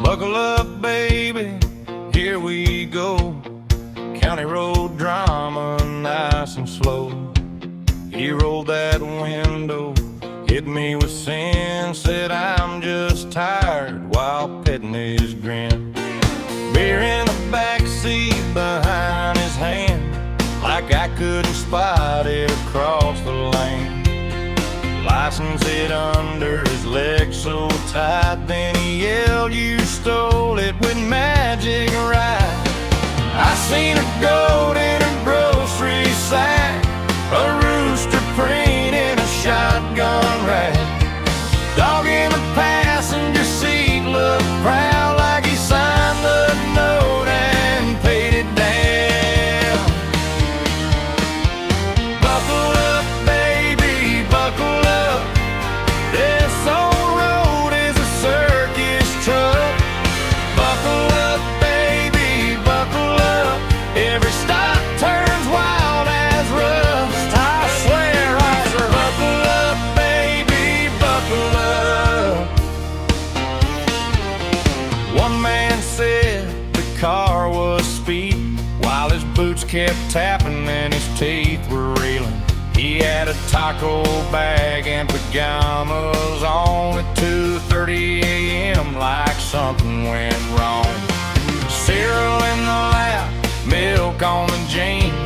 Buckle up, baby, here we go. County road drama, nice and slow. He rolled that window, hit me with sin, said I'm just tired while petting his grin. Beer in the backseat behind his hand, like I couldn't spot it across the lane. License it under his leg so tight, then he yelled, "You stole it with magic right." I seen a goat in a grocery sack, a rooster preen in a shotgun rack. Dog in the passenger seat looked proud, like he signed the note and paid it down. Buckle up, baby, buckle up. This old road is a circus truck. Buckle up, baby, buckle up. Every stop turns wild as rust. I swear I sure. Buckle up, baby, buckle up. One man said the car was speeding, while his boots kept tapping and his teeth were reeling. He had a taco bag and pajamas on at 2:30 a.m. like something went wrong. Cereal in the lap, milk on the jeans.